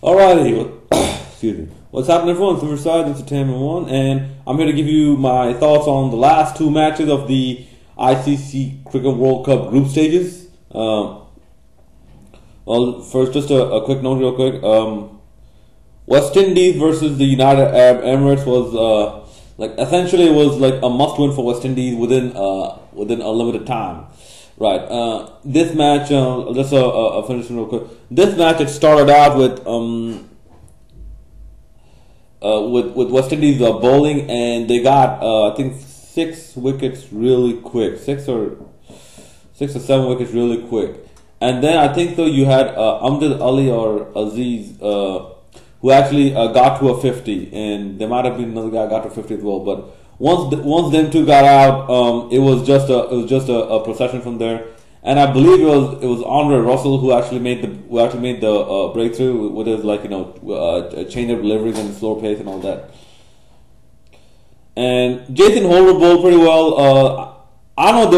Alrighty, excuse me. What's happening, everyone? It's Riverside Entertainment One, and I'm here to give you my thoughts on the last two matches of the ICC Cricket World Cup group stages. Well, first, just a quick note, real quick. West Indies versus the United Arab Emirates was essentially it was like a must-win for West Indies within a limited time. Right. This match, just finish real quick. This match, it started out with West Indies bowling, and they got I think 6 wickets really quick, 6 or 7 wickets really quick, and then I think you had Amjad Ali or Aziz who actually got to a 50, and there might have been another guy got to 50 as well, but. Once them two got out, it was just a procession from there, and I believe it was Andre Russell who actually made the breakthrough with his change of deliveries and slower pace and all that. And Jason Holder bowled pretty well. I don't know,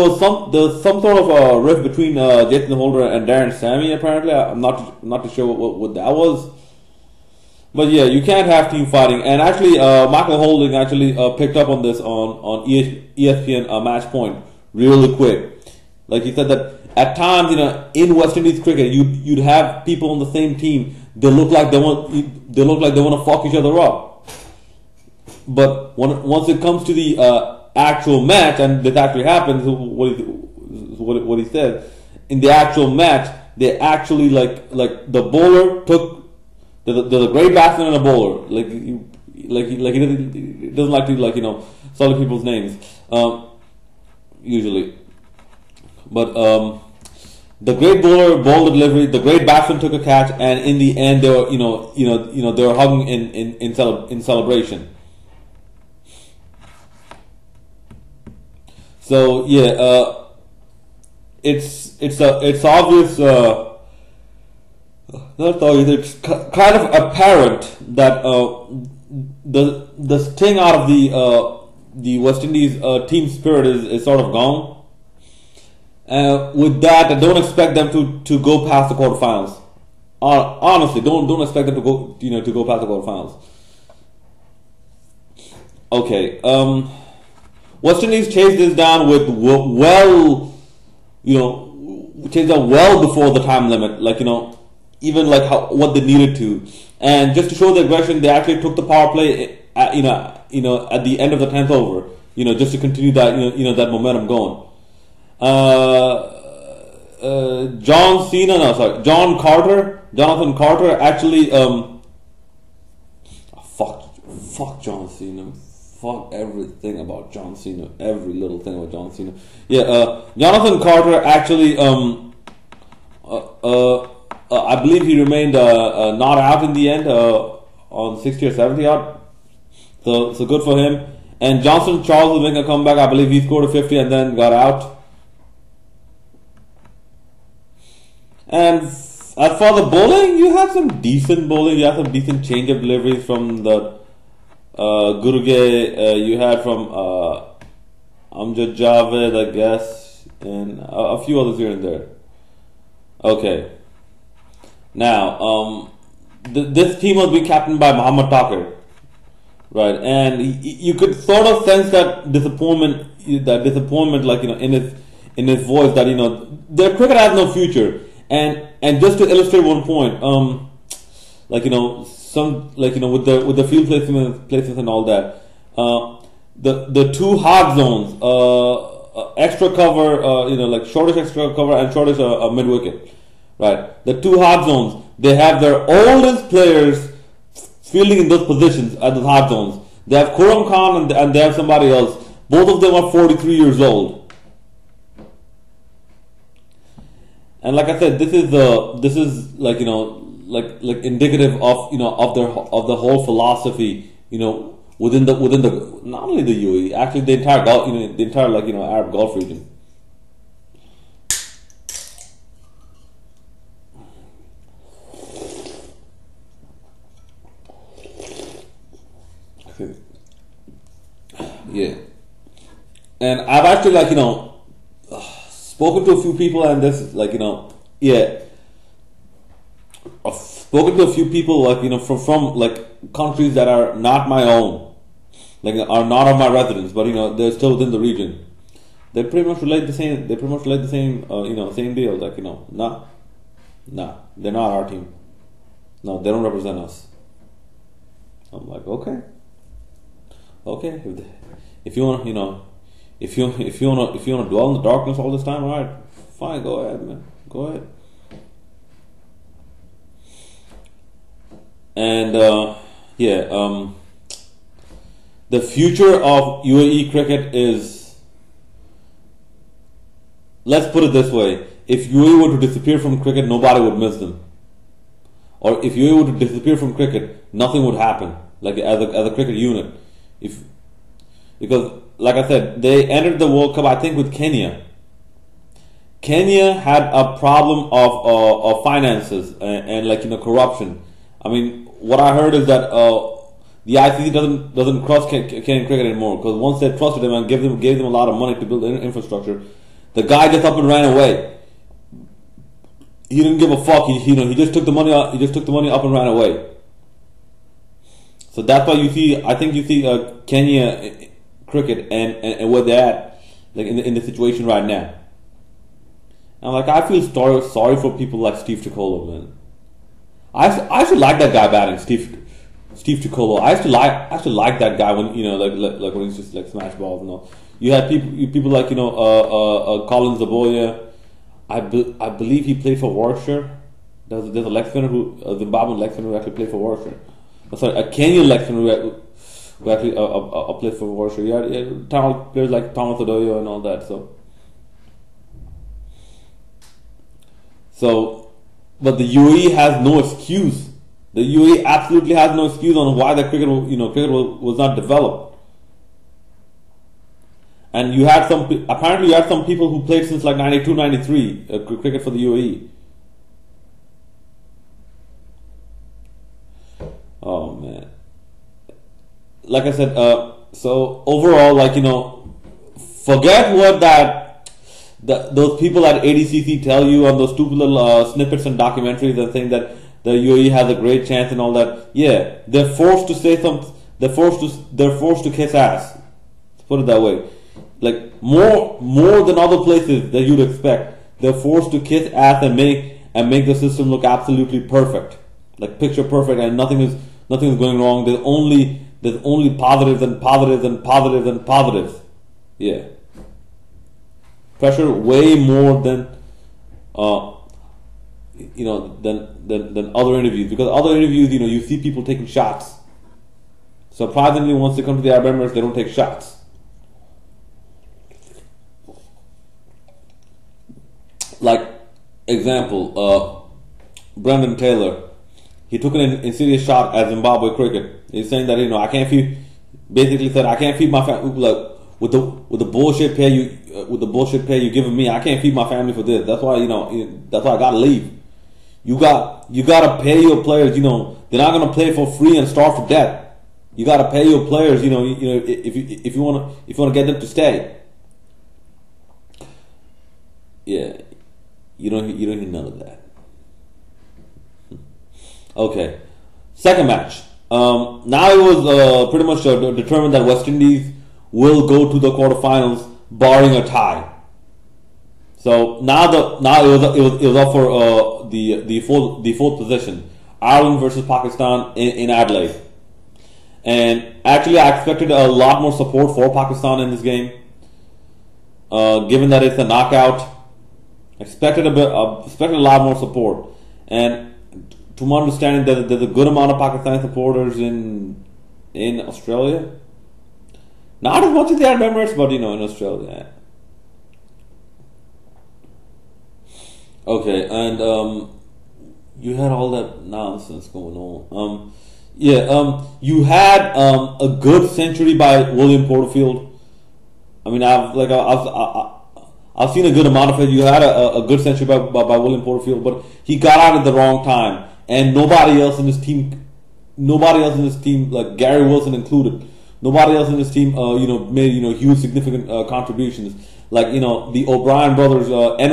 there was some sort of a rift between Jason Holder and Darren Sammy. Apparently, I'm not too sure what that was. But yeah, you can't have team fighting, and actually, Michael Holding actually picked up on this on ESPN Match Point really quick. Like he said that at times, in West Indies cricket, you'd have people on the same team. They look like they want to fuck each other up. But once it comes to the actual match, and this actually happens, what he said in the actual match, they actually like the bowler took. There's a great batsman and a bowler. He doesn't like to solve people's names usually. But the great bowler bowled the delivery. The great batsman took a catch, and in the end, they were they were hugging in celebration. So yeah, it's obvious. It's kind of apparent that the sting out of the West Indies team spirit is sort of gone. With that, I don't expect them to go past the quarterfinals. Honestly, don't expect them to go past the quarterfinals. Okay, West Indies chased this down with chased down well before the time limit. Even what they needed to, and just to show the aggression, they actually took the power play at the end of the 10th over, just to continue that that momentum going. Jonathan Carter actually fuck John Cena, fuck everything about John Cena, every little thing about John Cena. Yeah, Jonathan Carter actually I believe he remained not out in the end on 60 or 70 odd. So good for him. And Johnson Charles was making a comeback. I believe he scored a 50 and then got out. And as for the bowling, you have some decent bowling. You have some decent change of deliveries from the Guruge. You had from Amjad Javed, I guess, and a few others here and there. Okay. Now, this team was being captained by Muhammad Takir, right? And you could sort of sense that disappointment, in his voice that their cricket has no future. And just to illustrate one point, with the field placements and all that, the two hard zones, extra cover, shortish extra cover and shortish mid wicket. Right, the two hard zones, they have their oldest players fielding in those positions at the hard zones. They have Khurram Khan and they have somebody else. Both of them are 43 years old. And like I said, this is indicative of of the whole philosophy within the not only the UAE, actually the entire Gulf, the entire Arab Gulf region. Yeah, and I've actually spoken to a few people, and this spoken to a few people like from like countries that are not my own, like are not of my residence, but they're still within the region. They pretty much relate the same. They pretty much relate the same. Same deal. Like nah, they're not our team. No, they don't represent us. I'm like, okay. If you want, if you want to dwell in the darkness all this time, all right, fine, go ahead, man, go ahead. And the future of UAE cricket is, let's put it this way: if UAE were to disappear from cricket, nobody would miss them. Or if UAE were to disappear from cricket, nothing would happen. Like as a cricket unit, because like I said, they entered the World Cup I think with Kenya. Kenya had a problem of finances and corruption. I mean, what I heard is that the ICC doesn't trust Kenyan cricket anymore, because once they trusted him and gave them a lot of money to build infrastructure, the guy just up and ran away. He didn't give a fuck. He just took the money. He just took the money up and ran away. So that's why you see Kenya cricket and where they're at, like in the situation right now. And like I feel sorry for people like Steve Tricolo, man. I used to like that guy batting, Steve Tricolo. I used to like that guy when like when he's just like smash balls and all. You had people like Colin Zaboya. I believe he played for Warwickshire. There's a leg spinner a Zimbabwean leg spinner who actually played for Warwickshire. Sorry, a Kenyan leg spinner who actually played for Warwickshire. Yeah, players like Thomas Odoyo and all that. So, but the UAE has no excuse. The UAE absolutely has no excuse on why the cricket was not developed. And apparently you had some people who played since like 92, 93 cricket for the UAE. Oh man. Like I said, so overall, forget what those people at ADCC tell you on those stupid little snippets and documentaries and saying that the UAE has a great chance and all that. Yeah, they're forced to say something. They're forced to kiss ass. Let's put it that way. Like more than other places that you'd expect, they're forced to kiss ass and make the system look absolutely perfect, like picture perfect, and nothing is going wrong. There's only positives and positives and positives and positives. Yeah, pressure way more than than other interviews, because other interviews you see people taking shots. Surprisingly, once they come to the Arab Emirates, they don't take shots. Like, example, Brendan Taylor, he took an insidious shot at Zimbabwe cricket. He's saying that I can't feed. Basically said I can't feed my family. Like with the bullshit pay you giving me, I can't feed my family for this. That's why that's why I gotta leave. You gotta pay your players. They're not gonna play for free and starve to death. You gotta pay your players. If you wanna get them to stay. Yeah. You don't hear none of that. Okay, second match. Now it was pretty much determined that West Indies will go to the quarterfinals, barring a tie. So now it was up for the fourth position, Ireland versus Pakistan in Adelaide. And actually, I expected a lot more support for Pakistan in this game, given that it's a knockout. Expected a lot more support, and to my understanding, there's a good amount of Pakistani supporters in Australia. Not as much as the Arab Emirates, but in Australia. Okay, and you had all that nonsense going on. You had a good century by William Porterfield. I mean, I've seen a good amount of it. You had a good century by William Porterfield, but he got out at the wrong time, and nobody else in his team, like Gary Wilson included, nobody else in his team, made huge significant contributions. Like the O'Brien brothers, N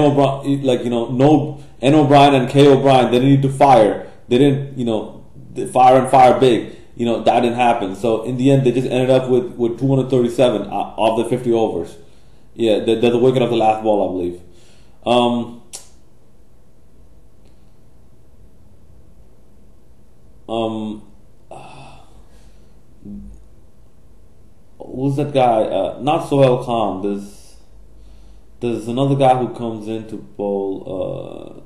O'Brien and K O'Brien, they need to fire. they didn't, fire and fire big. That didn't happen. So in the end, they just ended up with 237 of the 50 overs. Yeah, they're the wicket of the last ball, I believe. Who's that guy? Not Sohail Khan. There's another guy who comes in to bowl.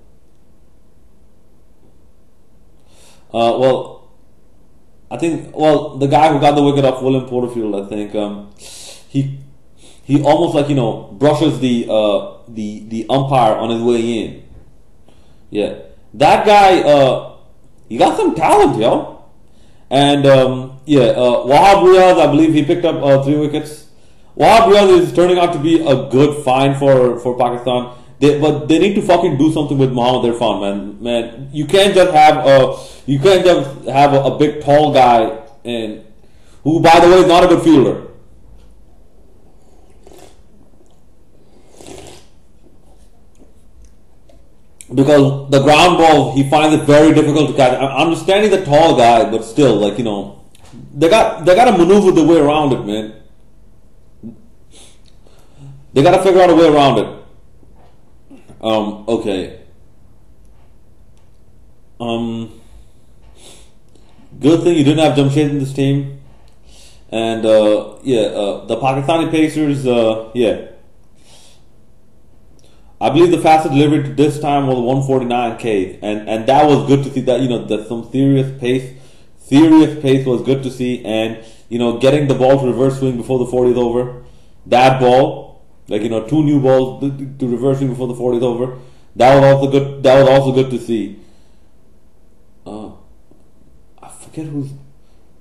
I think the guy who got the wicket off William Porterfield, I think he almost brushes the umpire on his way in. Yeah, that guy he got some talent, yo. And Wahab Riaz, I believe he picked up 3 wickets. Wahab Riaz is turning out to be a good find for Pakistan. But they need to fucking do something with Mohammad Irfan, man. You can't just have a big tall guy and who, by the way, is not a good fielder. Because the ground ball, he finds it very difficult to catch. I'm understanding the tall guy, but still, they got to maneuver the way around it, man. They got to figure out a way around it. Okay. Good thing you didn't have Jamshed in this team. And the Pakistani Pacers, I believe the fastest delivery this time was 149 K, and that was good to see. That some serious pace was good to see, and getting the ball to reverse swing before the 40th over, that ball, 2 new balls to reverse swing before the 40th over, that was also good. That was also good to see. I forget who's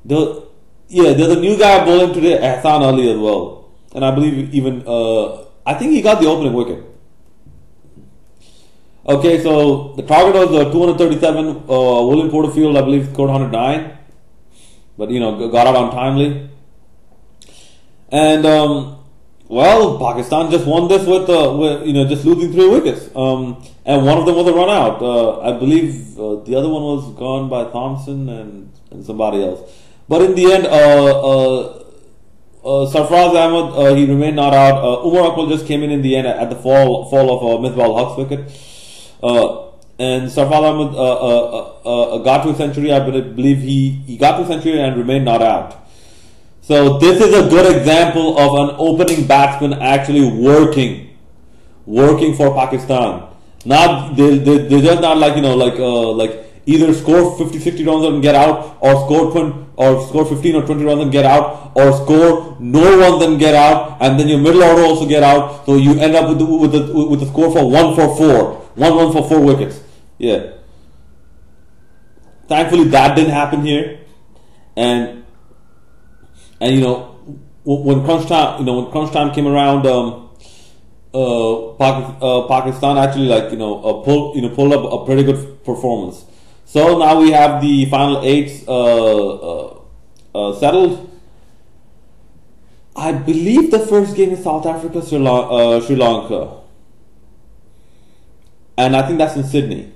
there's a new guy bowling today, Ahsan Ali as well, and I believe even I think he got the opening wicket. Okay, so the target was 237. William Porterfield, I believe, scored 109, but got out untimely. And Pakistan just won this with just losing 3 wickets. And one of them was a run out. I believe the other one was gone by Thompson and somebody else. But in the end, Sarfraz Ahmed, he remained not out. Umar Akmal just came in the end at the fall of Misbah Huq's wicket. And Sarfraz Ahmed got to a century. I believe he got to a century and remained not out. So this is a good example of an opening batsman actually working for Pakistan. Not they're just not like either score 50-60 runs and get out, or score 15 or 20 runs and get out, or score no runs and get out, and then your middle order also get out. So you end up with the score for 1 run for 4 wickets. Yeah. Thankfully that didn't happen here, and when crunch time came around, Pakistan actually pulled up a pretty good performance. So now we have the final 8 settled. I believe the first game is South Africa, Sri Lanka, and I think that's in Sydney.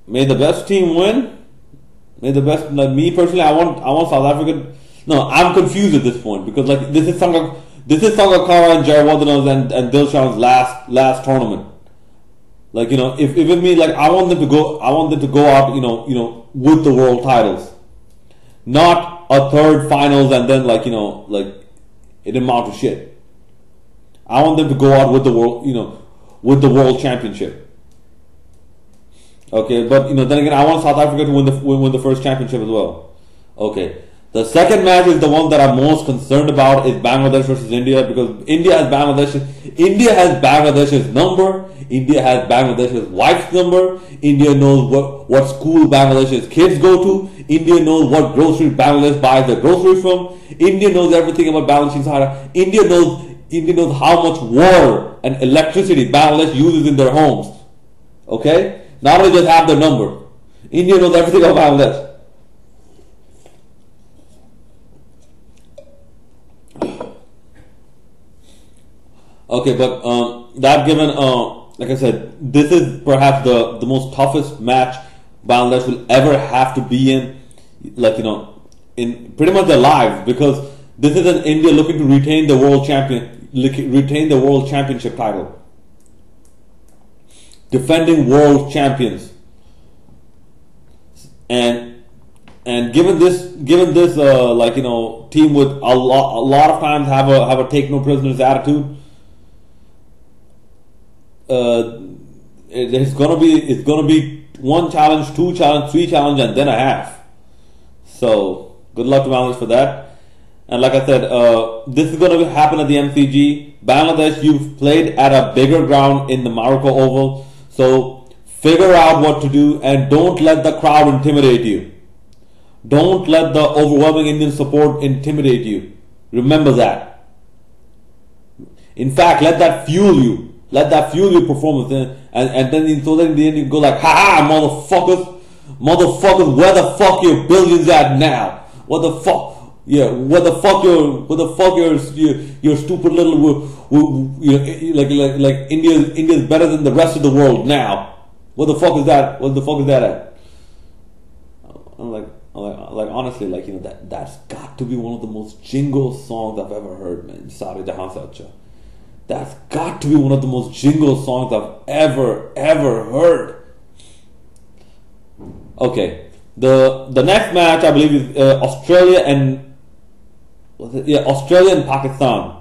May the best team win. May the best. Me personally, I want South Africa. No, I'm confused at this point because this is Sangakkara and Jayawardena's and Dilshan's last tournament. If with me, I want them to go out, with the world titles, not a third finals and then it didn't amount to shit. I want them to go out with the world championship. Okay, but then again, I want South Africa to win the first championship as well. Okay, the second match is the one that I'm most concerned about, is Bangladesh versus India, because India has Bangladesh's number. India has Bangladesh's wife's number. India knows what school Bangladesh's kids go to. India knows what grocery Bangladesh buys their groceries from. India knows everything about Bangladesh Sahara. India knows how much water and electricity Bangladesh uses in their homes. Okay? Not only just have their number. India knows everything about Bangladesh. Okay, but that given, like I said, this is perhaps the most toughest match Bangladesh will ever have to be in, like, in pretty much their lives, because this is an India looking to retain the world championship title, defending world champions, and given this team with a lot of times have a take no prisoners attitude. It's gonna be one challenge, two challenge, three challenge, and then a half. So good luck to Bangladesh for that. And like I said, this is gonna happen at the MCG. Bangladesh, you've played at a bigger ground in the Morocco Oval, so figure out what to do and don't let the crowd intimidate you. Don't let the overwhelming Indian support intimidate you. Remember that. In fact, let that fuel you. Let that fuel your performance, and then so that in the end you go like, ha ha, motherfuckers, where the fuck your billions at now? What the fuck? Yeah, where the fuck your stupid little like India's better than the rest of the world now? What the fuck is that? What the fuck is that at? I'm like honestly, that's got to be one of the most jingle songs I've ever heard, man. Sare Jahan Se Acha. That's got to be one of the most jingle songs I've ever heard. Okay, the next match I believe is Australia and Pakistan,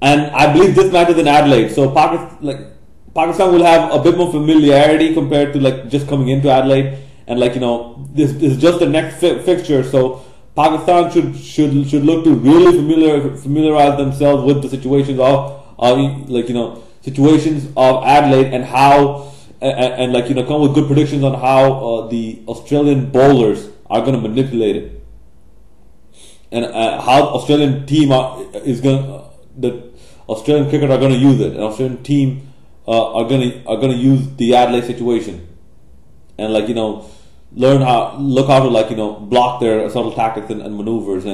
and I believe this match is in Adelaide. So Pakistan will have a bit more familiarity compared to just coming into Adelaide, and this is just the next fixture. So Pakistan should look to really familiarize themselves with the situations of situations of Adelaide, and how come with good predictions on how the Australian bowlers are going to manipulate it, and how Australian team the Australian cricket are going to use it, and Australian team are going to use the Adelaide situation, and look how to block their subtle tactics and maneuvers,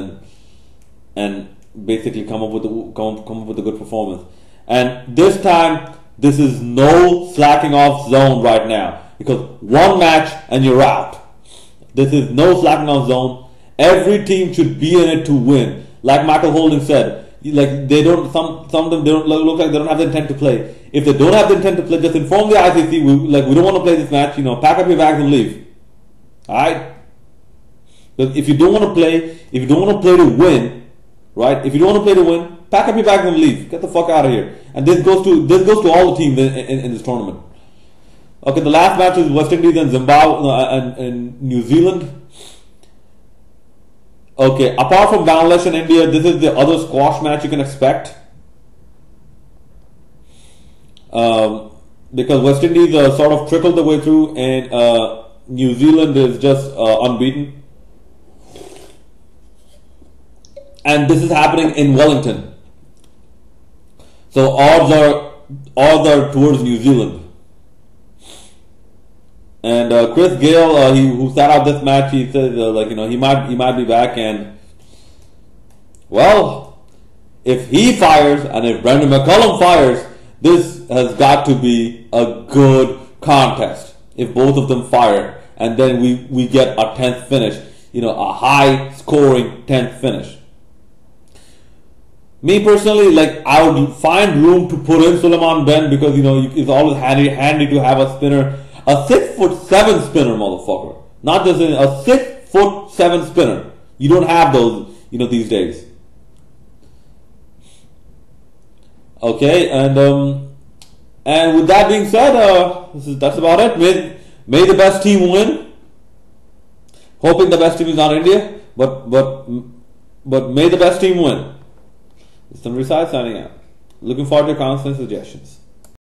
and basically come up with a good performance. And this time, this is no slacking off zone right now, because one match and you're out. This is no slacking off zone. Every team should be in it to win. Like Michael Holding said, they don't. Some of them, they don't look like they don't have the intent to play. If they don't have the intent to play, just inform the ICC. We don't want to play this match. Pack up your bags and leave. Alright? If you don't want to play, to win, right? If you don't want to play to win, pack up your bags and leave. Get the fuck out of here. And this goes to all the teams in this tournament. Okay, the last match is West Indies and Zimbabwe and New Zealand. Okay, apart from Bangladesh and India, this is the other squash match you can expect. Because West Indies sort of trickled the way through, and New Zealand is just unbeaten, and this is happening in Wellington. So odds are towards New Zealand. And Chris Gale, who sat out this match, he says he might be back, and well, if he fires and if Brendan McCullum fires, this has got to be a good contest. If both of them fire, and then we get a 10th finish, a high scoring 10th finish. Me personally, I would find room to put in Suleiman Ben, because it's always handy to have a spinner, a 6'7" spinner, motherfucker, not just a 6'7" spinner. You don't have those, these days. Okay, and with that being said, that's about it. May the best team win. Hoping the best team is not India, but may the best team win. It's Tanvir Syed signing out. Looking forward to your comments and suggestions.